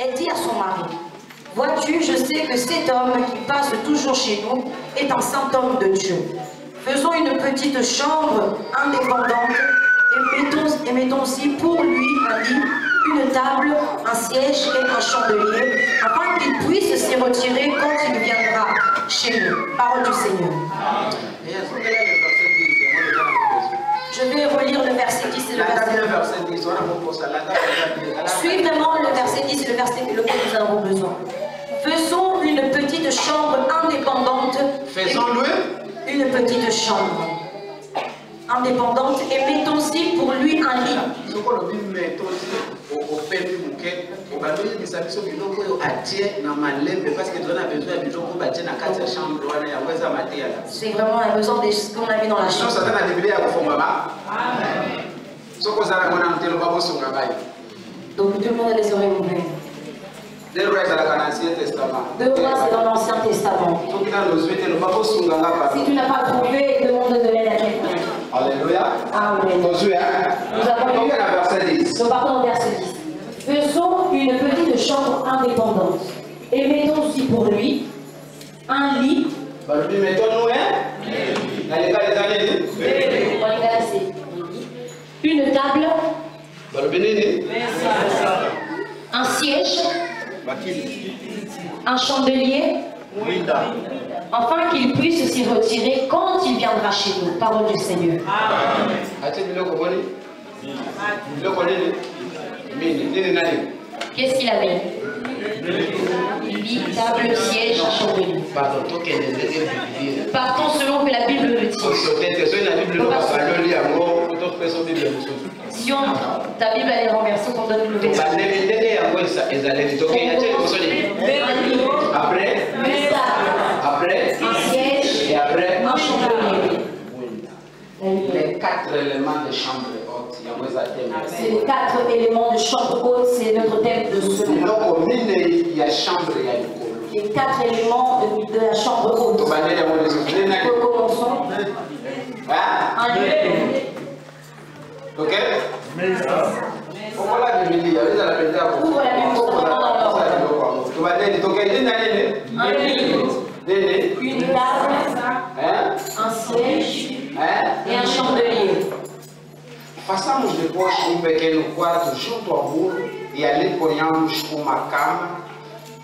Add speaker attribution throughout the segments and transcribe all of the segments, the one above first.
Speaker 1: Elle dit à son mari, « Vois-tu, je sais que cet homme qui passe toujours chez nous est un saint homme de Dieu. Faisons une petite chambre indépendante et mettons aussi pour lui un lit, une table, un siège et un chandelier, afin qu'il puisse s'y retirer quand il viendra chez nous. » Parole du Seigneur. Je vais relire le verset 10 et le verset 10. Suivez vraiment le verset 10 et le verset lequel nous avons besoin. Faisons une petite chambre indépendante. Faisons-le une petite chambre indépendante et mettons-y pour lui un lit. C'est vraiment un besoin de ce qu'on a mis dans la chambre. Donc tout le monde a les oreilles ouvertes. Deux rois, c'est dans l'Ancien Testament. Si tu n'as pas trouvé, demande de l'aide à quelqu'un. Alléluia. Amen. Nous partons au verset 10. Faisons une petite chambre indépendante et mettons aussi pour lui un lit. Une table, un siège, un chandelier, afin qu'il puisse s'y retirer quand il viendra chez nous. Parole du Seigneur. Qu'est-ce qu'il a mis? Lit, table, siège, chandelier. Partons selon que la Bible le dit. Si ta Bible elle est renversée, on donne le verset. Après, un siège, et après, un chandelier.
Speaker 2: Les 4 éléments de chambre haute.
Speaker 1: C'est les 4 éléments de chambre haute, c'est notre thème de ce matin. Les 4 éléments de la chambre haute. Recommençons. Un lieu.
Speaker 2: Ok?
Speaker 1: Ouvre la Bible un lit, une table, un siège et un chandelier.
Speaker 2: Façamos depois pequeno quarto junto ao muro e ali ponhamos uma cama.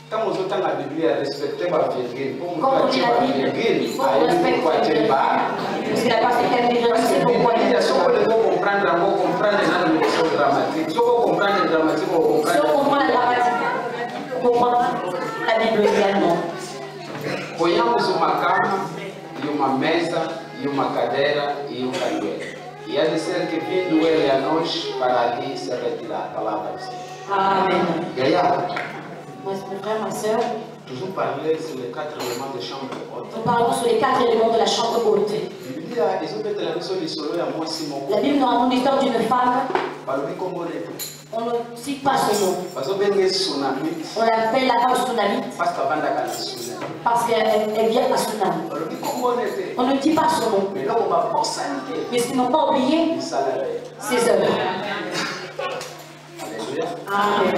Speaker 2: Estamos usando a Bíblia, respeitemos a virgem. Como a virgem, aí não pode levar. Só quando eu vou comprando nada no seu dramático. Só vou comprando dramático, vou comprando.
Speaker 1: Só comprando dramático, comprando a Bíblia également.
Speaker 2: Ponhamos uma cama e uma mesa e uma cadeira e um candeeiro. E há de ser que vindo ele a nós para ali se retirar. A palavra do Senhor.
Speaker 1: Amém.
Speaker 2: E aí,
Speaker 1: mon frère, ma soeur,
Speaker 2: toujours parler sur les 4 éléments de chambre haute.
Speaker 1: Nous parlons sur les 4 éléments de la chambre haute. La Bible nous raconte l'histoire d'une femme. On ne cite pas son nom. On l'appelle la femme tsunamite parce qu'elle vient à tsunami. On ne dit pas son nom. Mais ce qu'ils n'ont pas oublié, ses œuvres. Amen.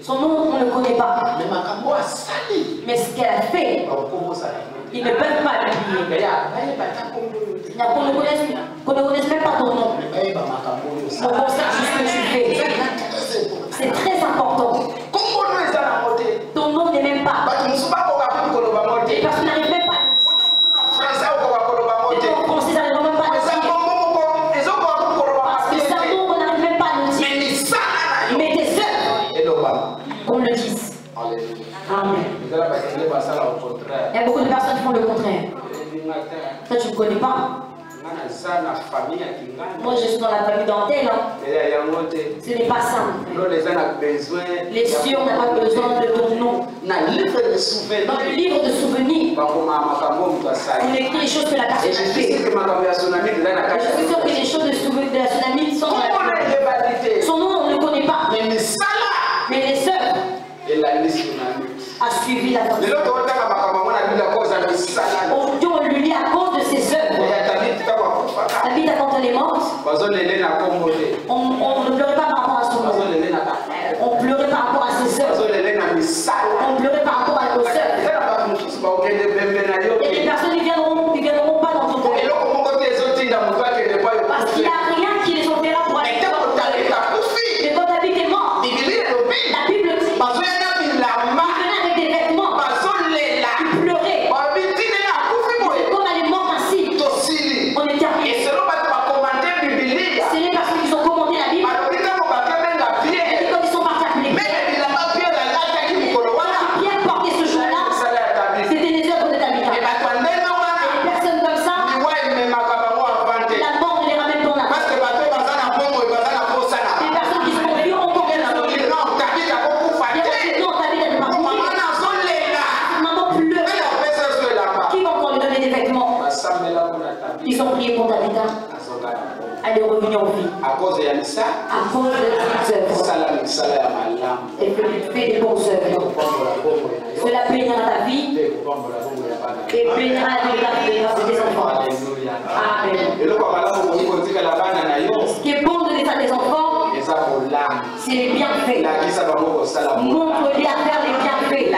Speaker 1: Son nom, on ne le connaît pas. Mais ce qu'elle a fait, ils ne peuvent pas l'oublier. Qu'on ne connaisse même pas ton nom. On constate juste ce que tu fais. C'est très important. Ton nom n'est même pas. Et parce qu'il n'arrive même pas. Et en français, ça n'arrive même pas à le dire. Parce que ça, on n'arrive même pas à le dire. Mais tes œuvres, qu'on le dise. Amen. Il y a beaucoup de personnes qui font le contraire. Toi, tu ne connais pas. Moi, je suis dans la famille dentelle. Ce n'est pas simple. Les cieux, on n'a pas besoin de ton nom. Dans le livre de souvenirs, on écrit les choses que la personne a fait. Je suis sûr que les choses de la tsunami sont dans la. Son nom, on ne le connaît pas. Mais les œuvres a suivi la famille. Aujourd'hui, on lui lit à cause de Ils ont prié pour David. Elle est revenue en vie.
Speaker 2: À cause de
Speaker 1: ces œuvres. Et que tu fais des bonnes œuvres. Cela bénira ta vie. Et bénira la vie de tes enfants. Amen. Ce qui est bon de laisser à tes enfants, c'est les bienfaits. Montre-les à faire les bienfaits.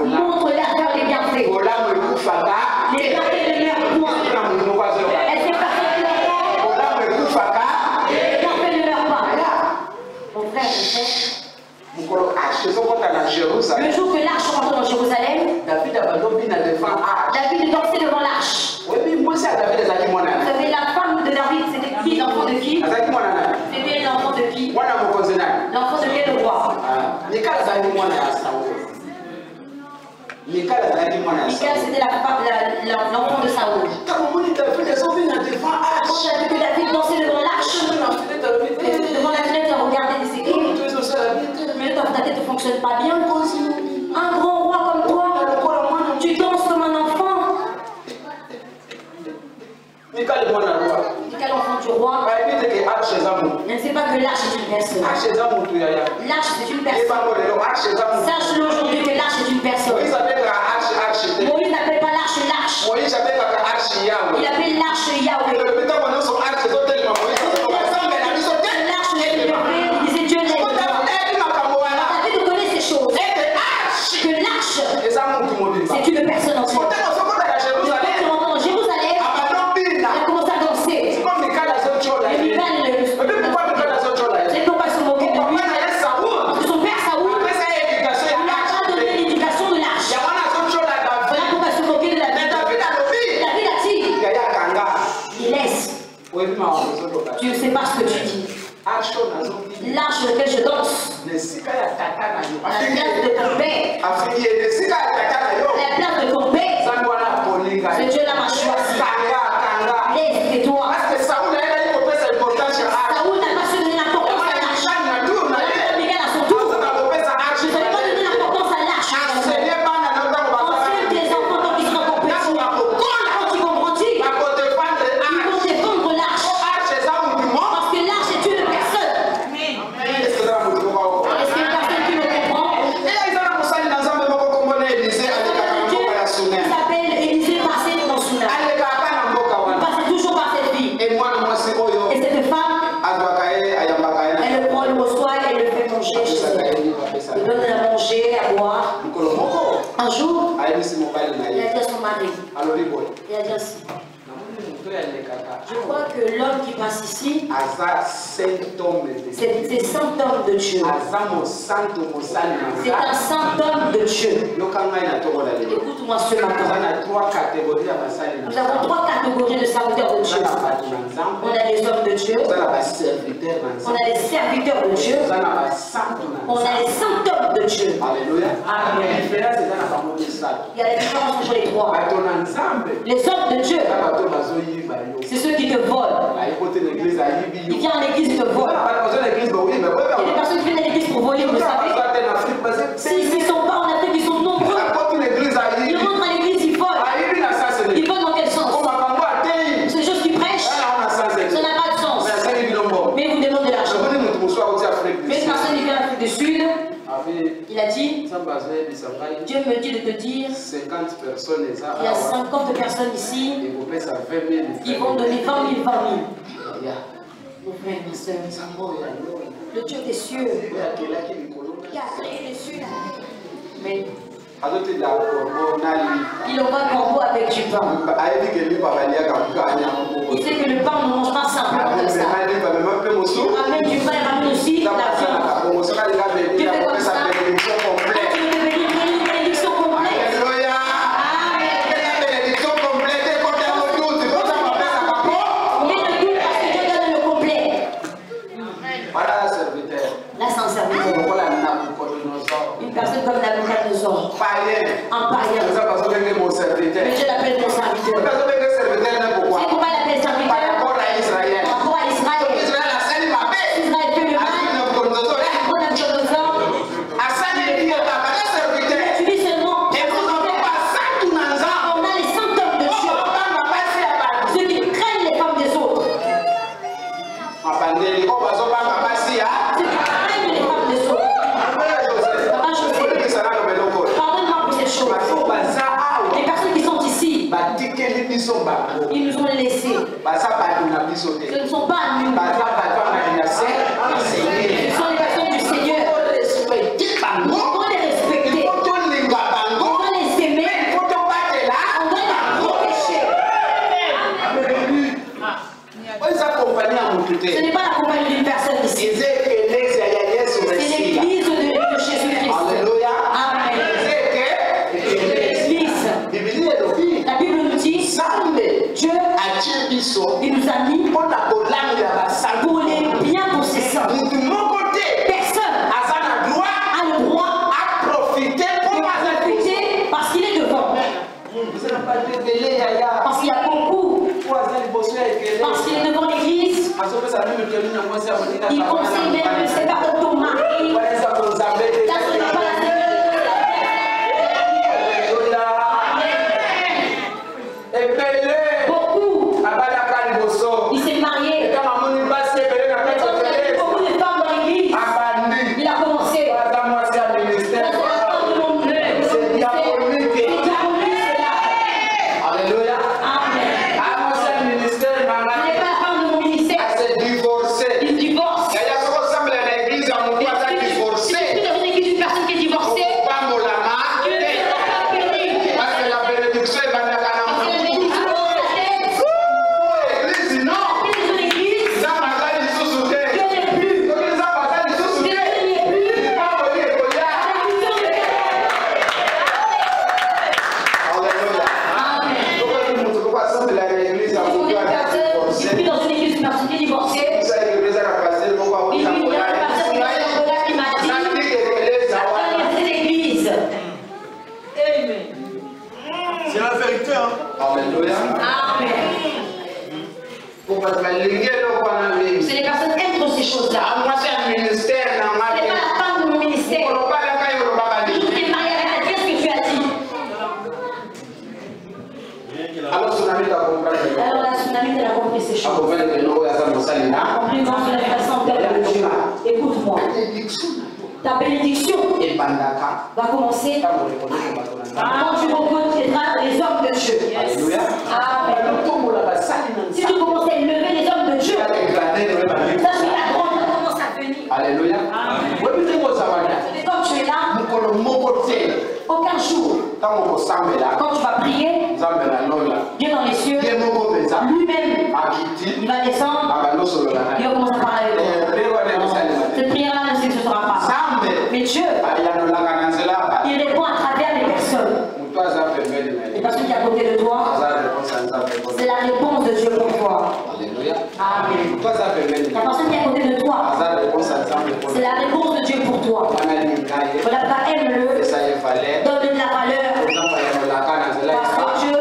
Speaker 1: Montre-les à faire les bienfaits. Les bienfaits ne meurent point. Est-ce que personne ne meurt pas? Les bienfaits ne meurent pas. Mon frère, le jour que l'arche rentre dans Jérusalem, David dansait devant l'arche. Vous savez, la femme de David, c'était qui? L'enfant de qui? C'était l'enfant de qui? L'enfant de quel roi? Michal, c'était l'enfant de Saoul. Quand on a vu que David dansait devant l'arche, devant la fenêtre, il regardait des écrits. Mais ta tête ne fonctionne pas bien. Un grand roi comme toi, tu danses comme un enfant. Quel enfant du roi? Je ne sais pas que l'arche est une personne. L'arche c'est une personne. Sache-le aujourd'hui que l'arche est une personne. Moïse n'appelle pas l'arche l'arche. Il appelle l'arche Yahweh. L'arche n'est plus parfait, il disait Dieu n'est pas. David connaît ces choses. Que l'arche, c'est une personne entière. Tu ne sais pas ce que tu dis. L'arche sur laquelle je danse, la place de ton père, la place de ton père, ce Dieu-là m'a choisi. Laisse-toi. Saoul n'a pas su donner l'importance à l'arche. Miguel à son tour. Je ne savais pas donner l'importance à l'arche. Ensuite, tes enfants, quand ils seront encore petits, quand ils vont grandir, ils vont défendre l'arche. Parce que l'arche est une personne. Est-ce que personne qui me comprend? Il s'appelle Élisée, passé dans Souna. Il passait toujours par cette vie. Et cette femme, elle le prend, le reçoit et le fait manger chez elle. Il donne à manger, à boire. Un jour, il a dit à son mari, il a dit ainsi: je crois que l'homme qui passe ici, c'est saint homme de Dieu. C'est un saint homme de Dieu. Écoute-moi ce matin. Nous avons trois catégories de serviteurs de Dieu. On a les hommes de Dieu. On a les serviteurs de Dieu. On a les saints hommes de Dieu.
Speaker 2: Alléluia.
Speaker 1: Amen. Il y a la différence entre les trois. Les hommes de Dieu, c'est ceux qui te volent. Il vient à l'église, il te vole. Il y a des personnes qui viennent à l'église pour voler, vous savez. S'ils ne sont pas en Afrique, ils sont nombreux. Ils rentrent à l'église, ils volent. Ils volent dans quel sens? C'est des choses qui prêchent. Ça n'a pas de sens. Mais ils vous demandent de l'argent. Mais une personne qui vient d'Afrique du Sud, il a dit, Dieu me dit de te dire, il y a 50 personnes ici qui vont donner 20 000, 20 000. Mon frère, ma soeur, le Dieu des cieux, qui a créé les cieux, mais il envoie corbeau avec du pain. Il sait que le pain ne mange pas simplement comme ça. Il ramène du pain, il ramène aussi de la viande. Tu fais comme ça. Tu veux devenir une bénédiction complète. Mais ne doute parce que Dieu donne le complet. Là, c'est un serviteur. Une personne comme Nabucodonosor. Un païen. Mais Dieu l'appelle mon serviteur. C'est pourquoi il l'appelle serviteur. Ils nous ont laissés. Ce ne sont pas nous. Ce sont les personnes du Seigneur. On doit les respecter. On doit les aimer. On doit les protéger. Ce n'est pas la compagnie d'une personne ici. C'est l'église de Jésus-Christ. Amen. L'église. La Bible nous dit Dieu, il nous a mis pour les biens pour ses saints. Personne a le droit à profiter parce qu'il est devant. Parce qu'il y a beaucoup. Parce qu'il est devant l'église. Il conseille même de séparer ton mari. Là, ce n'est pas la il s'est marié. Mais quand il y avait beaucoup de femmes dans l'église, il a commencé. C'est diabolique. Alléluia. Amen. Ce n'est pas la femme de mon ministère. Il divorce. Il est dans une église d'une personne qui est divorcée. C'est les personnes qui aiment ces choses-là. Ce n'est pas la femme de mon ministère. Je t'ai marié avec elle. Qu'est-ce que tu as dit? Alors la tsunami, elle a compris ces choses. Compris de la façon de Dieu. Écoute-moi. Ta bénédiction va commencer quand tu reconnaîtras les hommes de Dieu.
Speaker 2: Alléluia.
Speaker 1: Amen. Si tu commences à élever les hommes de Dieu, sache que la grande commence à venir.
Speaker 2: Alléluia.
Speaker 1: Et quand tu es là, aucun jour, quand tu vas prier, Dieu dans les cieux, lui-même, il va descendre, il va commencer à parler avec toi. Cette prière-là ne s'exaucera pas. Mais Dieu, il répond à travers les personnes. Les personnes qui sont à côté de toi, c'est la réponse de Dieu pour toi.
Speaker 2: Alléluia.
Speaker 1: Amen. La personne qui est à côté de toi, c'est la réponse de Dieu pour toi. Voilà, aime-le, donne-lui de la valeur, parce que Dieu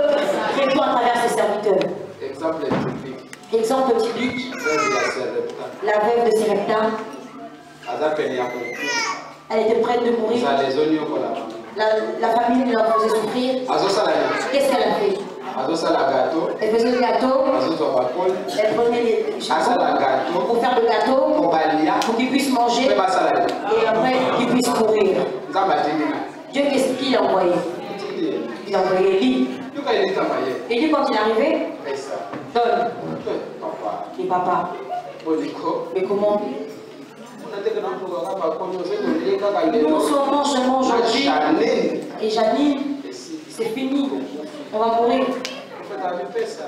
Speaker 1: répond à travers ses serviteurs. Exemple typique, la veuve de Sarepta, elle était prête de mourir. La famille la faisait souffrir. Qu'est-ce qu'elle a fait? Elle faisait le gâteau. Elle prenait les charbons pour faire le gâteau, pour qu'ils puissent manger et après qu'ils puissent mourir. Dieu, qu'est-ce qu'il a envoyé? Il a envoyé Élie. Élie, quand il est arrivé, donne. Et papa. Mais comment? Nous, on mange aujourd'hui. Et Janine, c'est fini. On va mourir. Le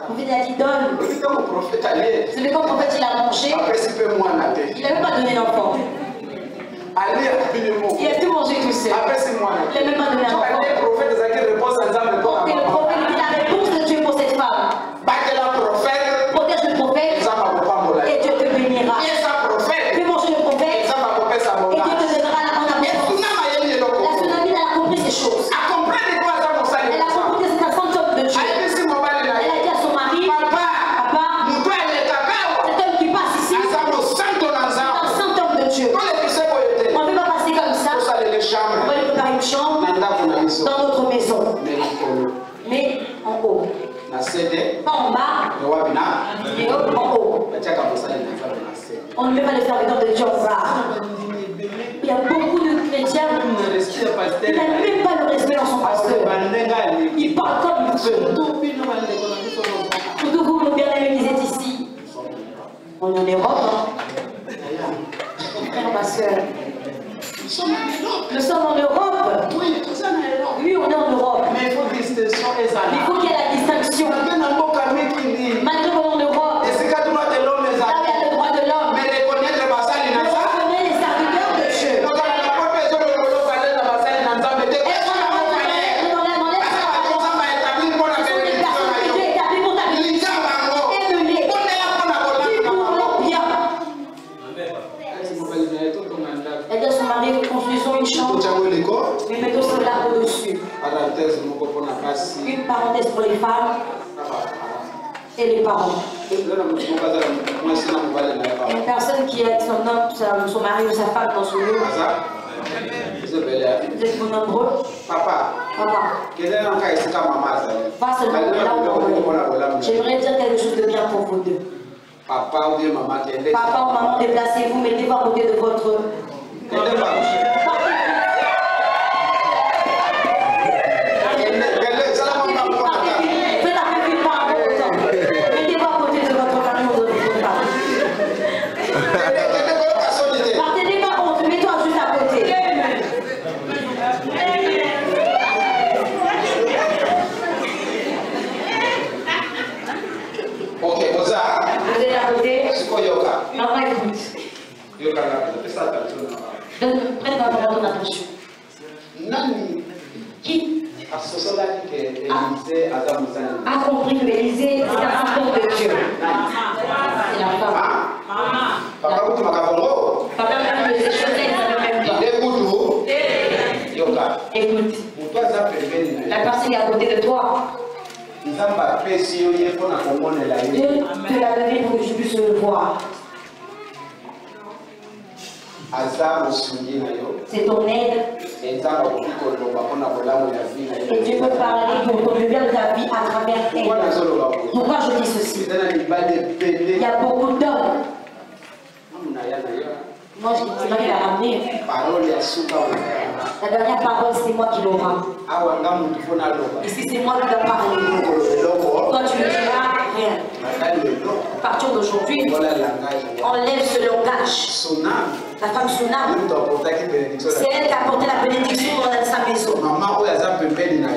Speaker 1: prophète a dit donne. C'est le quand le prophète il a mangé, il n'avait pas donné l'enfant. Il a tout mangé tout seul. Il n'a même pas donné l'enfant. Et le prophète dit la réponse de Dieu pour cette femme. Protège le prophète et Dieu te bénira. Fais manger le prophète et Dieu te donnera la bonne abondance. La tsunami, elle a compris ces choses. Elle a compris que c'est un fantôme de Dieu. Elle a dit à son mari, papa, cet homme qui passe ici, c'est un saint homme de Dieu. On ne peut pas passer comme ça. On va lui préparer une chambre dans notre maison. Mais en haut. Pas en bas, mais en haut. On ne peut pas le faire avec de Dieu en bas. Il y a beaucoup de chrétiens qui n'ont même pas le respect dans son pasteur. Il parle comme il veut. On est en Europe, hein. Frère, ma soeur. Nous sommes en Europe.
Speaker 2: Oui, tout ça en Europe.
Speaker 1: Oui, on est en Europe.
Speaker 2: Mais il faut distinction et ça.
Speaker 1: Il faut qu'il y ait la distinction. Malgré qu'on est en Europe, là où il y a le droit de l'homme,
Speaker 2: Mais reconnaître les vassals, il y a ça.
Speaker 1: on est les serviteurs de Dieu.
Speaker 2: Donc, on n'a pas besoin de le valer, la vassal, il y a ça. Mais dès que ça va valer, ça va établir pour la bénédiction.
Speaker 1: Dieu établit pour ta vie.
Speaker 2: Il y a un mot.
Speaker 1: Élevé.
Speaker 2: On est là pour la
Speaker 1: Puis pour
Speaker 2: bonne.
Speaker 1: leur bien. Elle dit à son mari, construisons une chambre, mais mettons cela au-dessus. Une parenthèse pour les femmes et les parents. Une personne qui a son homme, son mari ou sa femme dans son lieu. Vous êtes nombreux.
Speaker 2: Papa,
Speaker 1: Pas seulement là où on est. J'aimerais dire quelque chose de bien pour vous deux.
Speaker 2: papa ou bien maman qui est
Speaker 1: Papa ou maman, déplacez-vous, mettez-vous à côté de votre... Prête à ton attention. Qui a compris que Élisée est un serviteur de Dieu? C'est la femme. Papa même le choses, il ne savait même pas. Écoute, la personne qui est à côté de toi, Dieu te l'a donné pour que je puisse le voir. C'est ton aide. Et Dieu peut parler pour contribuer à ta vie à travers elle. Pourquoi je dis ceci? Il y a beaucoup d'hommes. Moi, c'est moi qui l'ai ramené. La dernière parole, c'est moi qui l'aurai. Ici, c'est moi qui dois parler. Toi, tu ne diras rien. À partir d'aujourd'hui, enlève ce langage. La femme Sunam, c'est elle qui a apporté la bénédiction dans sa maison.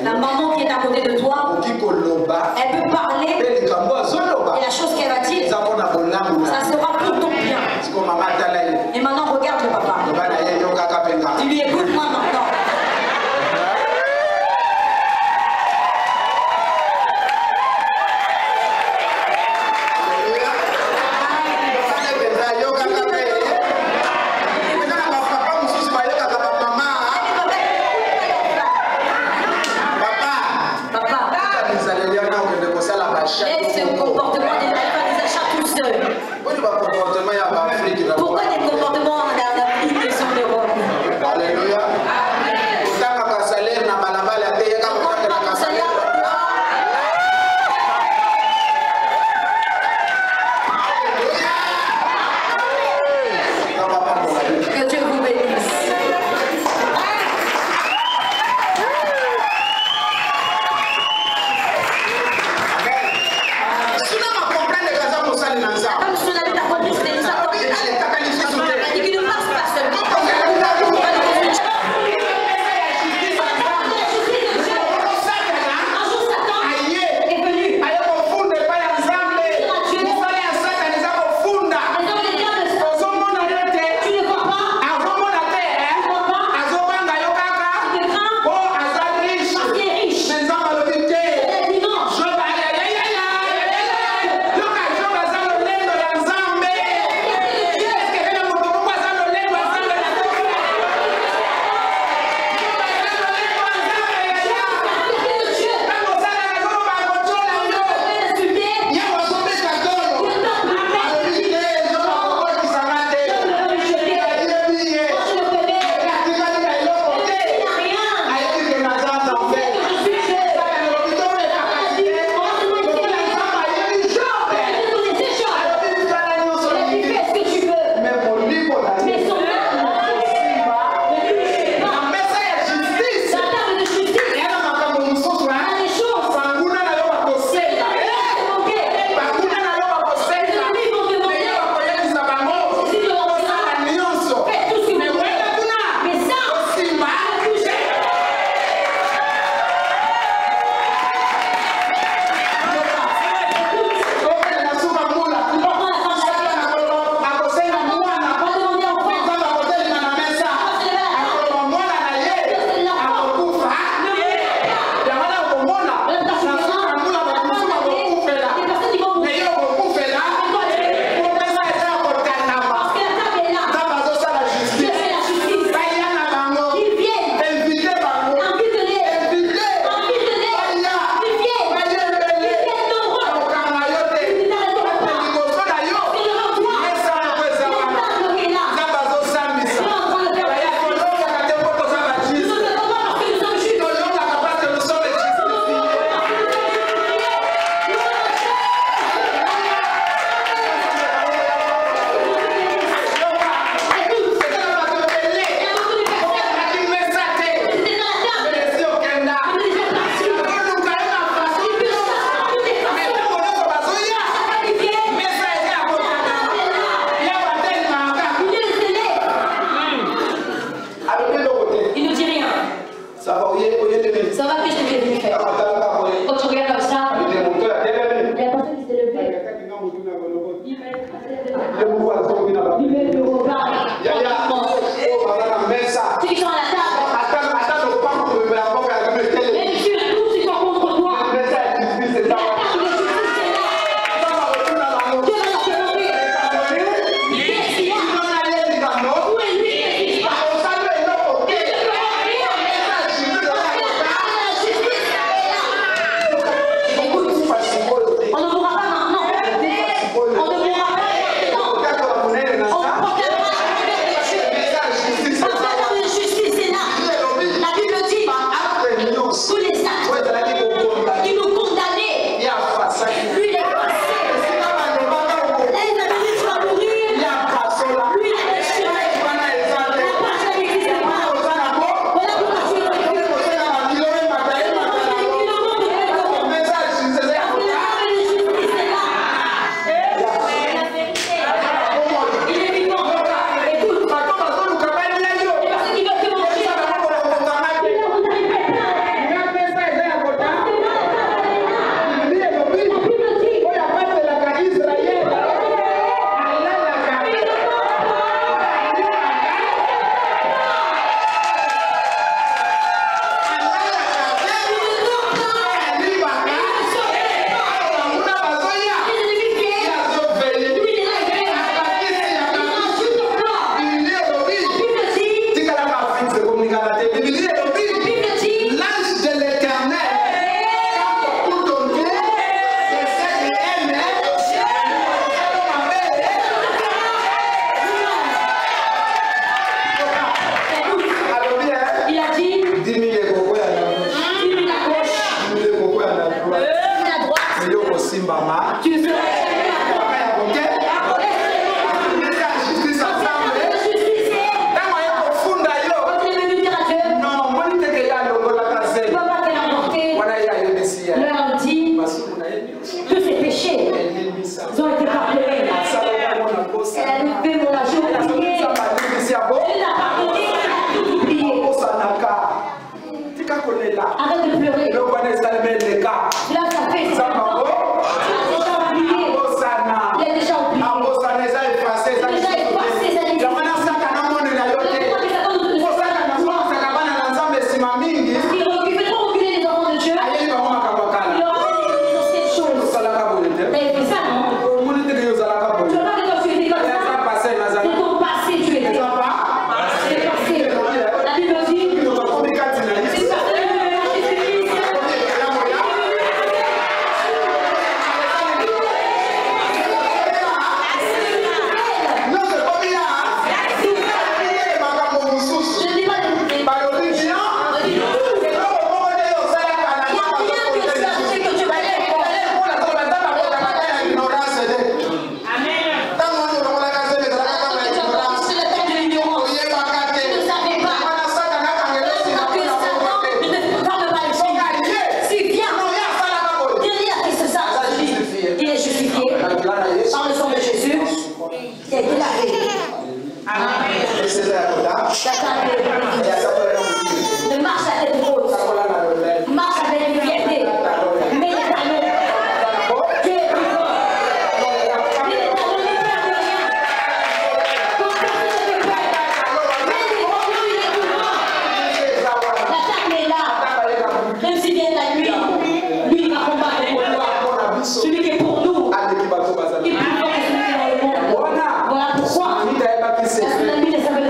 Speaker 1: La maman qui est à côté de toi, elle peut parler. Et la chose qu'elle va dire, ça sera pour ton bien. Et maintenant, regarde le papa. Tu lui écoutes moi maintenant. Laisse ce comportement des achats tout seul. Pourquoi des comportements en Afrique qui sont d'Europe?
Speaker 2: Alléluia.
Speaker 1: Que Dieu vous bénisse.
Speaker 2: Suna
Speaker 1: Ceux qui sont à la table. Même sur tous ceux qui sont contre toi. La table de justice est là. Dieu va leur demander. Qu'est-ce qu'il y a? Où est lui? Qu'est-ce qui se passe? Écoute, on ne mourra pas maintenant. On ne mourra pas maintenant. On proclamera la de justice est là. La Bible dit tous les actes qui nous condamnaient, lui il est passé. Les amis vont mourir. Lui il est déchiré. La passion n'existe pas. Voilà pourquoi je suis là. Il est vivant. Écoute, les personnes qui veulent te mentir,
Speaker 2: l'ange de l'Éternel, pour donner des ailes
Speaker 1: il a dit,
Speaker 2: 10 000
Speaker 1: dis-lui la gauche, dis-lui la droite, tu seras jamais à toi. Quand il est venu dire à Dieu, tu vas pas te l'emporter, leur dit que ses péchés, ils ont été pardonnés. Elle a levé mon argent, elle a prié, elle a pardonné, elle a tout oublié. Arrête de pleurer. Là, ça fait 7 ans. Il a déjà oublié. Il fait trop reculer les enfants de Dieu. Il leur a dit cette chose. T'as fait ça, non? Tu veux pas que quand tu étais comme ça? C'est ton passé, tu étais. C'est passé. La Bible dit, c'est passé. Je ne dis pas de il y a rien que ça, je sais que tu vas aller. C'est le temps de l'ignorance. Tu ne savais pas. Que Satan ne te ferme pas le s'il vient, dis-lui à Christ ça. Il est justifié par le sang de Jésus. Il a été lavé. Ne marche à tête haute. Marche avec une fierté. Mais les talons. Dieu est plus fort. Mais les talons ne perdent rien. Ton personne ne te perd. Mais les talons, il est plus fort. La table est là. Même s'il vient la nuit, lui il va combattre pour toi. Celui qui est pour nous, il est plus fort que celui qui est dans le monde. Voilà pourquoi. La semaine dernière, ça veut le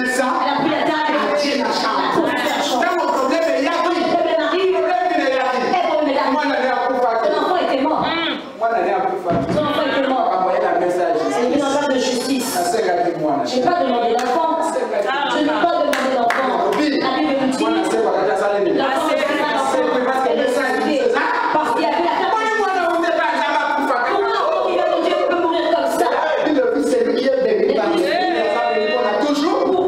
Speaker 1: faire. Elle a pris la table. Elle a trouvé la chambre. Le problème arrive. Et pour me la ton enfant était mort. Ton enfant était mort. C'est une affaire de justice. Je n'ai pas demandé l'enfant. Je n'ai pas demandé l'enfant. La Bible nous dit l'enfant est pas parce qu'il y avait la table. Comment l'enfant qui va nous dire peut mourir comme ça? Pour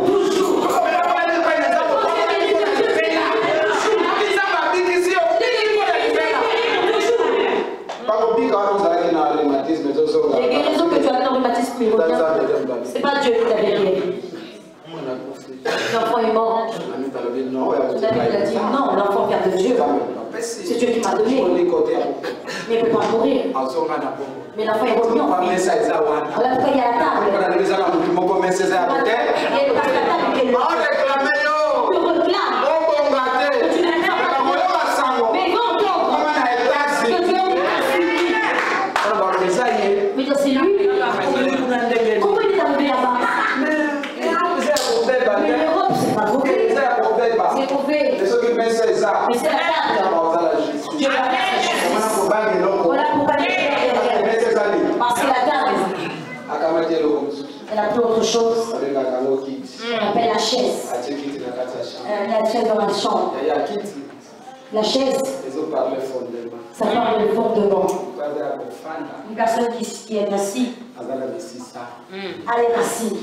Speaker 1: toujours. Les guérisons que tu as dans le rhumatisme, c'est pas Dieu qui t'a guéri. L'enfant est mort. David a dit non, l'enfant vient de Dieu. C'est Dieu qui m'a donné. Mais il ne peut pas mourir. Mais l'enfant est revenu en vie. Alors après il y a la table. Il y a la table qui est le réclame. Mais bon, mais c'est lui. Comment il est arrivé là-bas? Mais l'Europe, c'est pas mauvais. C'est mauvais. Mais c'est la table. Voilà pourquoi il est parce que la table. Elle a pris autre chose. On appelle la chaise. La chaise dans la chambre. La chaise, ça parle de fondement. Une personne qui est assise, elle est assise.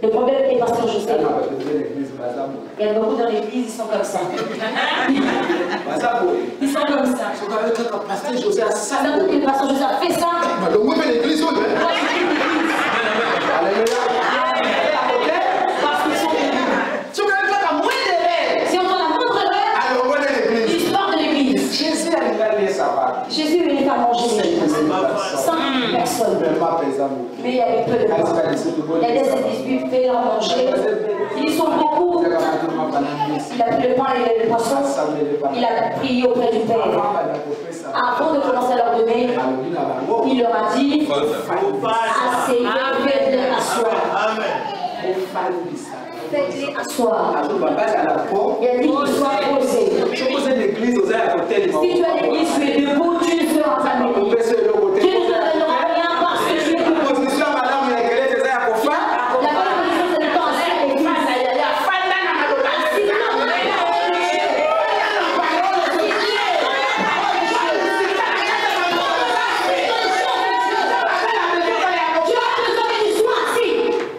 Speaker 1: Le problème est pasteur Joseph. Il y a beaucoup dans l'église, ils sont comme ça. Ils sont comme ça. Ça veut dire que le pasteur Joseph fait ça. Parce qu'ils sont si on entend la moindre erreur, ils sortent de l'église. Jésus est venu faire manger les gens. 100 personnes. Mais il y avait peu de gens. Il y a des disputes, fait leur manger. Ils sont beaucoup. Il a pris le pain et le poisson. Il a prié auprès du Père. Avant de commencer à leur donner, il leur a dit asseyez, faites-les asseoir. Faites-les asseoir. Il a dit qu'ils soient posés. Si tu as l'église, tu es debout, tu ne feras pas mieux. Tu ne feras rien parce que tu es debout. La bonne position, c'est de penser à l'église.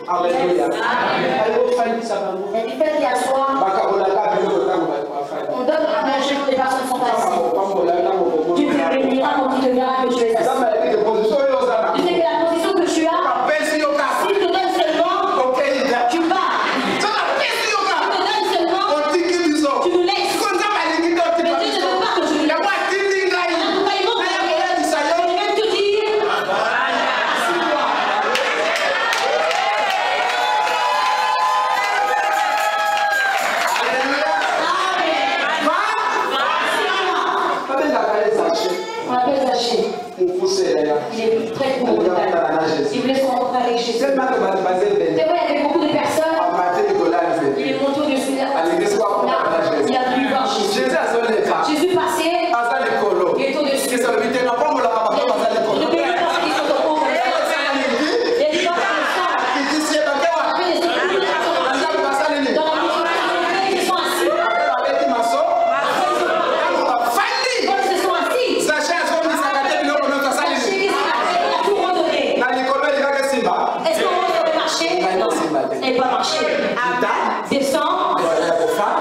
Speaker 1: Alléluia. Il fait qu'il assoit. On donne à manger pour les personnes qui sont assises. Tu te béniras quand tu te verras que tu es assis. Tu sais que la position que tu as, si tu te donnes seulement, tu pars. Si tu te donnes seulement, tu nous laisses. Mais Dieu ne veut pas que je nous laisse. Pourquoi il montre? Je vais même te dire. On appelle Zaché. Il est très court. Il voulait se rencontrer avec Jésus. C'est vrai, il y avait beaucoup de personnes. Il est monté au-dessus. Il a voulu voir Jésus. Jésus passait. Il est au-dessus. Il a dit pas comme ça. Dans la maison, ils se sont assis. Quand ils se sont assis, est-ce qu'on peut marcher? Elle va marcher. Descend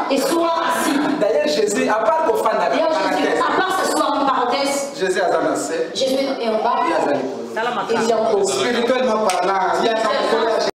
Speaker 1: et soit assis.
Speaker 2: D'ailleurs, Jésus, à part qu'on fasse la
Speaker 1: à part ce soir en parenthèse,
Speaker 2: Jésus est
Speaker 1: en bas.
Speaker 2: spirituellement parlant, il y a